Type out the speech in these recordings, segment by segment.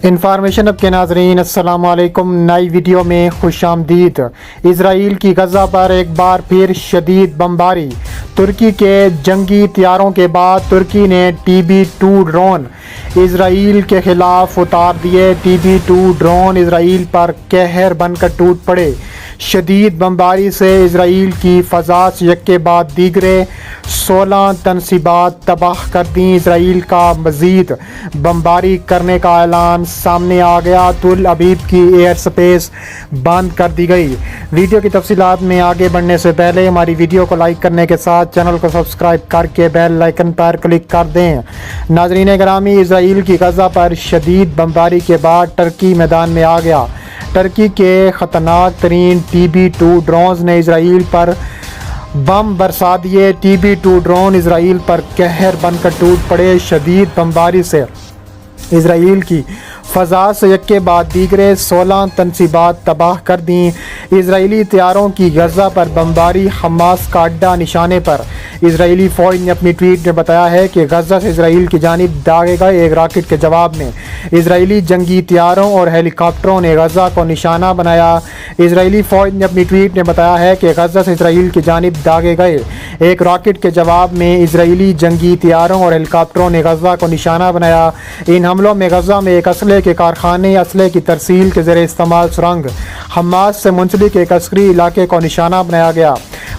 Information اب کے ناظرین السلام علیکم، نئی ویڈیو میں خوش آمدید۔ اسرائیل کی غزہ پر ایک بار پھر شدید بمباری۔ ترکی کے جنگی طیاروں کے بعد ترکی نے TB2 ڈرون اسرائیل کے خلاف اتار دیے۔ TB2 ڈرون اسرائیل پر قہر بن کر ٹوٹ پڑے۔ شدید بمباری سے اسرائیل کی فضا سے یک کے بعد دیگرے 16 تنصیبات تباہ کر دیں۔ اسرائیل کا مزید بمباری کرنے کا اعلان سامنے آ گیا۔ تل ابیب کی ایئر سپیس بند کر دی گئی۔ ویڈیو کی تفصیلات میں آگے بڑھنے سے پہلے ہماری ویڈیو کو لائک کرنے کے ساتھ چینل کو سبسکرائب کر کے بیل آئیکن پر کلک کر دیں۔ ناظرین گرامی، اسرائیل کی غزہ پر شدید بمباری کے بعد ٹرکی میدان میں آ گیا۔ ترکی کے خطرناک ترین TB2 ڈرونز نے اسرائیل پر بم برسا دیے۔ TB2 ڈرون اسرائیل پر قہر بن کر ٹوٹ پڑے۔ شدید بمباری سے اسرائیل کی فضا سے یک کے بعد دیگرے 16 تنصیبات تباہ کر دیں۔ اسرائیلی طیاروں کی غزہ پر بمباری حماس کا اڈہ نشانے پر۔ اسرائیلی فوج نے اپنی ٹویٹ میں بتایا ہے کہ غزہ سے اسرائیل کی جانب داغے گئے ایک راکٹ کے جواب میں اسرائیلی جنگی طیاروں اور ہیلی کاپٹروں نے غزہ کو نشانہ بنایا۔ اسرائیلی فوج نے اپنی ٹویٹ میں بتایا ہے کہ غزہ سے اسرائیل کی جانب داغے گئے ایک راکٹ کے جواب میں اسرائیلی جنگی طیاروں اور ہیلی کاپٹروں نے غزہ کو نشانہ بنایا۔ ان حملوں میں غزہ میں ایک اسلحے کے کارخانے، اسلحے کی ترسیل کے زیر استعمال سرنگ، حماس سے منسلک ایک عسکری علاقے کو نشانہ بنایا گیا۔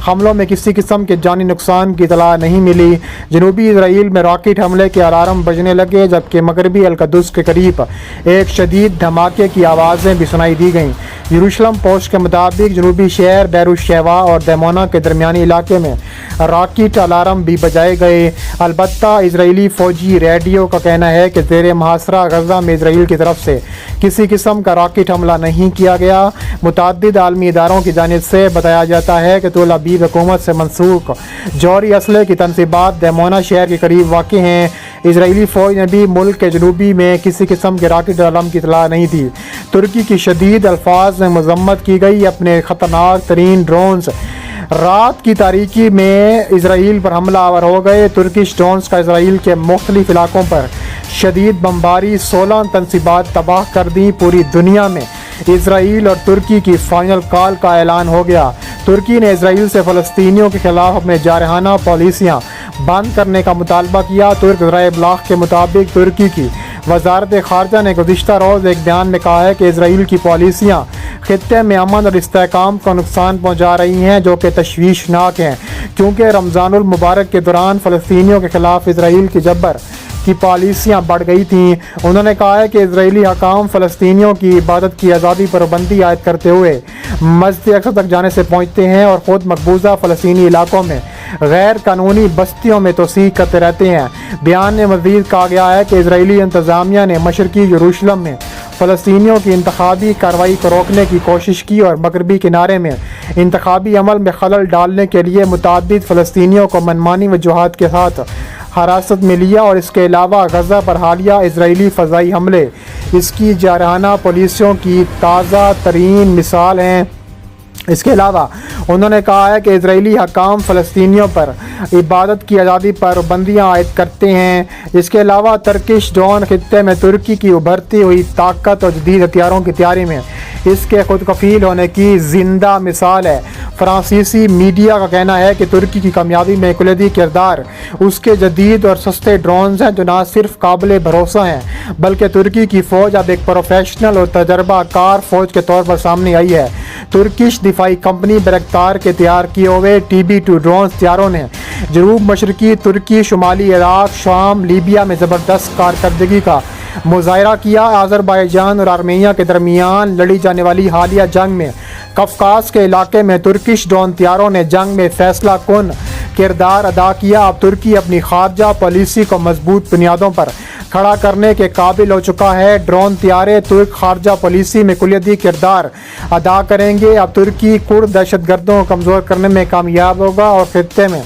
حملوں میں کسی قسم کے جانی نقصان کی اطلاع نہیں ملی۔ جنوبی اسرائیل میں راکٹ حملے کے الارم بجنے لگے، جبکہ مغربی القدس کے قریب ایک شدید دھماکے کی آوازیں بھی سنائی دی گئیں۔ یروشلم پوسٹ کے مطابق جنوبی شہر بیروت شیوا اور دیمونا کے درمیانی علاقے میں راکٹ الارم بھی بجائے گئے۔ البتہ اسرائیلی فوجی ریڈیو کا کہنا ہے کہ زیر محاصرہ غزہ میں اسرائیل کی طرف سے کسی قسم کا راکٹ حملہ نہیں کیا گیا۔ متعدد عالمی اداروں کی جانب سے بتایا جاتا ہے کہ تل ابیب حکومت سے منسوخ جوہری اسلحے کی تنصیبات دیمونا شہر کے قریب واقع ہیں۔ اسرائیلی فوج نے بھی ملک کے جنوبی میں کسی قسم کے راکٹ علم کی اطلاع نہیں دی۔ ترکی کی شدید الفاظ میں مذمت کی گئی۔ اپنے خطرناک ترین ڈرونز رات کی تاریکی میں اسرائیل پر حملہ آور ہو گئے۔ ترکش ڈرونز کا اسرائیل کے مختلف علاقوں پر شدید بمباری، 16 تنصیبات تباہ کر دی۔ پوری دنیا میں اسرائیل اور ترکی کی فائنل کال کا اعلان ہو گیا۔ ترکی نے اسرائیل سے فلسطینیوں کے خلاف اپنے جارحانہ پالیسیاں بند کرنے کا مطالبہ کیا۔ ترک ذرائع ابلاغ کے مطابق ترکی کی وزارت خارجہ نے گزشتہ روز ایک بیان میں کہا ہے کہ اسرائیل کی پالیسیاں خطے میں امن اور استحکام کو نقصان پہنچا رہی ہیں، جو کہ تشویشناک ہیں، کیونکہ رمضان المبارک کے دوران فلسطینیوں کے خلاف اسرائیل کی جبر کی پالیسیاں بڑھ گئی تھیں۔ انہوں نے کہا ہے کہ اسرائیلی حکام فلسطینیوں کی عبادت کی آزادی پر پابندی عائد کرتے ہوئے مسجد اقصی تک جانے سے پہنچتے ہیں اور خود مقبوضہ فلسطینی علاقوں میں غیر قانونی بستیوں میں توسیع کرتے رہتے ہیں۔ بیان میں مزید کہا گیا ہے کہ اسرائیلی انتظامیہ نے مشرقی یروشلم میں فلسطینیوں کی انتخابی کارروائی کو روکنے کی کوشش کی اور مغربی کنارے میں انتخابی عمل میں خلل ڈالنے کے لیے متعدد فلسطینیوں کو منمانی وجوہات کے ساتھ حراست میں لیا، اور اس کے علاوہ غزہ پر حالیہ اسرائیلی فضائی حملے اس کی جارحانہ پالیسیوں کی تازہ ترین مثال ہیں۔ اس کے علاوہ انہوں نے کہا ہے کہ اسرائیلی حکام فلسطینیوں پر عبادت کی آزادی پر پابندیاں عائد کرتے ہیں۔ اس کے علاوہ ترکش ڈرون خطے میں ترکی کی ابھرتی ہوئی طاقت اور جدید ہتھیاروں کی تیاری میں اس کے خود کفیل ہونے کی زندہ مثال ہے۔ فرانسیسی میڈیا کا کہنا ہے کہ ترکی کی کامیابی میں کلیدی کردار اس کے جدید اور سستے ڈرونز ہیں، جو نہ صرف قابل بھروسہ ہیں بلکہ ترکی کی فوج اب ایک پروفیشنل اور تجربہ کار فوج کے طور پر سامنے آئی ہے۔ ترکش دفاعی کمپنی بیرکتار کے تیار کیے ہوئے TB2 ڈرونز طیاروں نے جنوب مشرقی ترکی، شمالی عراق، شام، لیبیا میں زبردست کارکردگی کا مظاہرہ کیا۔ آذربائیجان اور آرمینیا کے درمیان لڑی جانے والی حالیہ جنگ میں قفقاز کے علاقے میں ترکش ڈرون طیاروں نے جنگ میں فیصلہ کن کردار ادا کیا۔ اب ترکی اپنی خارجہ پالیسی کو مضبوط بنیادوں پر کھڑا کرنے کے قابل ہو چکا ہے۔ ڈرون طیارے ترک خارجہ پالیسی میں کلیدی کردار ادا کریں گے۔ اب ترکی کرد دہشت گردوں کو کمزور کرنے میں کامیاب ہوگا اور خطے میں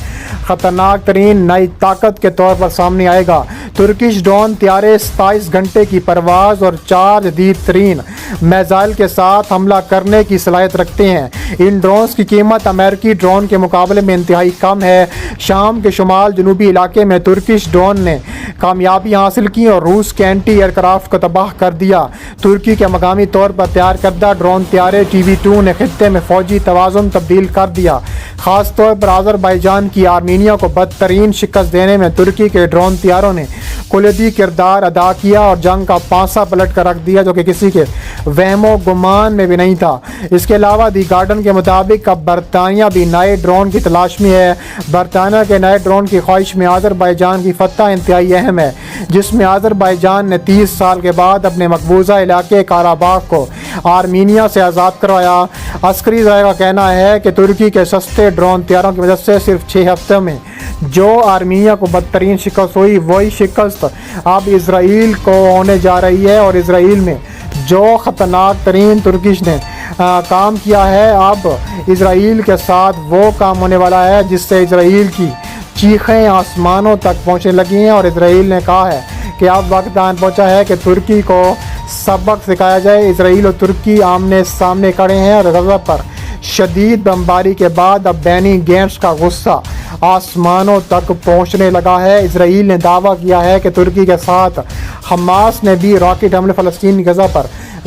خطرناک ترین نئی طاقت کے طور پر سامنے آئے گا۔ ترکش ڈرون طیارے 27 گھنٹے کی پرواز اور 4 جدید ترین میزائل کے ساتھ حملہ کرنے کی صلاحیت رکھتے ہیں۔ ان ڈرونز کی قیمت امریکی ڈرون کے مقابلے میں انتہائی کم ہے۔ شام کے شمال جنوبی علاقے میں ترکش ڈرون نے کامیابی حاصل کی اور روس کے اینٹی ایئر کرافٹ کو تباہ کر دیا۔ ترکی کے مقامی طور پر تیار کردہ ڈرون طیارے TB2 نے خطے میں فوجی توازن تبدیل کر دیا۔ خاص طور پر آذربائیجان کی آرمینیا کو بدترین شکست دینے میں ترکی کے ڈرون طیاروں نے کلیدی کردار ادا کیا اور جنگ کا پانسا پلٹ کر رکھ دیا، جو کہ کسی کے وہم و گمان میں بھی نہیں تھا۔ اس کے علاوہ دی گارڈن کے مطابق اب برطانیہ بھی نئے ڈرون کی تلاش میں ہے۔ برطانیہ کے نئے ڈرون کی خواہش میں آذربائیجان کی فتح انتہائی اہم ہے، جس میں آذربائیجان نے 30 سال کے بعد اپنے مقبوضہ علاقے قراباغ کو آرمینیا سے آزاد کروایا۔ عسکری ذرائع کا کہنا ہے کہ ترکی کے سستے ڈرون طیاروں کی وجہ سے صرف 6 ہفتوں میں جو آرمینیا کو بدترین شکست ہوئی، وہی شکست اب اسرائیل کو ہونے جا رہی ہے، اور اسرائیل میں جو خطرناک ترین ترکش نے کام کیا ہے، اب اسرائیل کے ساتھ وہ کام ہونے والا ہے جس سے اسرائیل کی چیخیں آسمانوں تک پہنچنے لگی ہیں، اور اسرائیل نے کہا ہے کہ اب وقت آن پہنچا ہے کہ ترکی کو سبق سکھایا جائے۔ اسرائیل اور ترکی آمنے سامنے کھڑے ہیں، اور غزہ پر شدید بمباری کے بعد اب بینی گینٹس کا غصہ آسمانوں تک پہنچنے لگا ہے۔ اسرائیل نے دعویٰ کیا ہے کہ ترکی کے ساتھ حماس نے بھی راکٹ حملے فلسطینی غزہ پر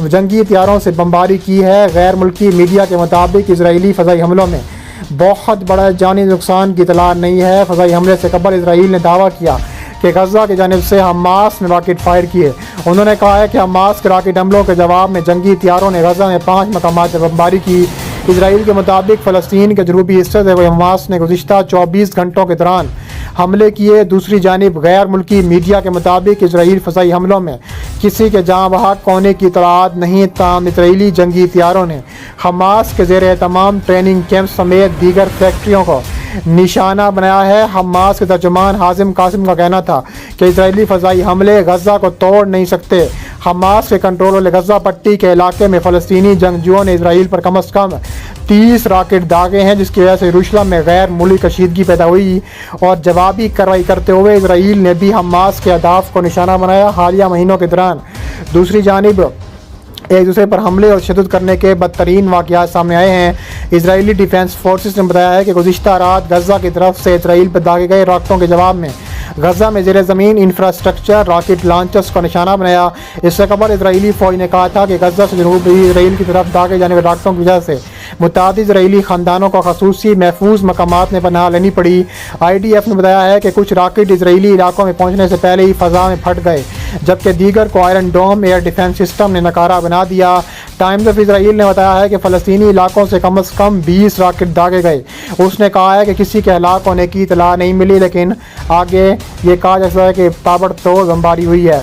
جنگی طیاروں سے بمباری کی ہے۔ غیر ملکی میڈیا کے مطابق اسرائیلی فضائی حملوں میں بہت بڑا جانی نقصان کی اطلاع نہیں ہے۔ فضائی حملے سے قبل اسرائیل نے دعویٰ کیا کہ غزہ کی جانب سے حماس نے راکٹ فائر کیے۔ انہوں نے کہا ہے کہ حماس کے راکٹ حملوں کے جواب میں جنگی طیاروں نے غزہ میں 5 مقامات پر بمباری کی۔ اسرائیل کے مطابق فلسطین کے جنوبی حصے سے حماس نے گزشتہ 24 گھنٹوں کے دوران حملے کیے۔ دوسری جانب غیر ملکی میڈیا کے مطابق اسرائیل فضائی حملوں میں کسی کے جاں بحق ہونے کی اطلاعات نہیں، تاہم اسرائیلی جنگی طیاروں نے حماس کے زیر اہتمام ٹریننگ کیمپ سمیت دیگر فیکٹریوں کو نشانہ بنایا ہے۔ حماس کے ترجمان حازم قاسم کا کہنا تھا کہ اسرائیلی فضائی حملے غزہ کو توڑ نہیں سکتے۔ حماس کے کنٹرول والے غزہ پٹی کے علاقے میں فلسطینی جنگجوؤں نے اسرائیل پر کم از کم 30 راکٹ داغے ہیں، جس کی وجہ سے یروشلم میں غیر ملکی کشیدگی پیدا ہوئی، اور جوابی کارروائی کرتے ہوئے اسرائیل نے بھی حماس کے اہداف کو نشانہ بنایا۔ حالیہ مہینوں کے دوران دوسری جانب ایک دوسرے پر حملے اور تشدد کرنے کے بدترین واقعات سامنے آئے ہیں۔ اسرائیلی ڈیفنس فورسز نے بتایا ہے کہ گزشتہ رات غزہ کی طرف سے اسرائیل پر داغے گئے راکٹوں کے جواب میں غزہ میں زیر زمین انفراسٹرکچر راکٹ لانچرز کو نشانہ بنایا۔ اس سے قبل اسرائیلی فوج نے کہا تھا کہ غزہ سے جنوبی اسرائیل کی طرف داغے جانے والے راکٹوں کی وجہ سے متعدد اسرائیلی خاندانوں کو خصوصی محفوظ مقامات میں پناہ لینی پڑی۔ IDF نے بتایا ہے کہ کچھ راکٹ اسرائیلی علاقوں میں پہنچنے سے پہلے ہی فضا میں پھٹ گئے، جبکہ دیگر کو Iron Dome air defence system نے ناکارہ بنا دیا۔ ٹائمز آف اسرائیل نے بتایا ہے کہ فلسطینی علاقوں سے کم از کم 20 راکٹ داغے گئے۔ اس نے کہا ہے کہ کسی کے ہلاک ہونے کی اطلاع نہیں ملی، لیکن آگے یہ کہا جا سکتا ہے کہ تابڑ توڑ بمباری ہوئی ہے۔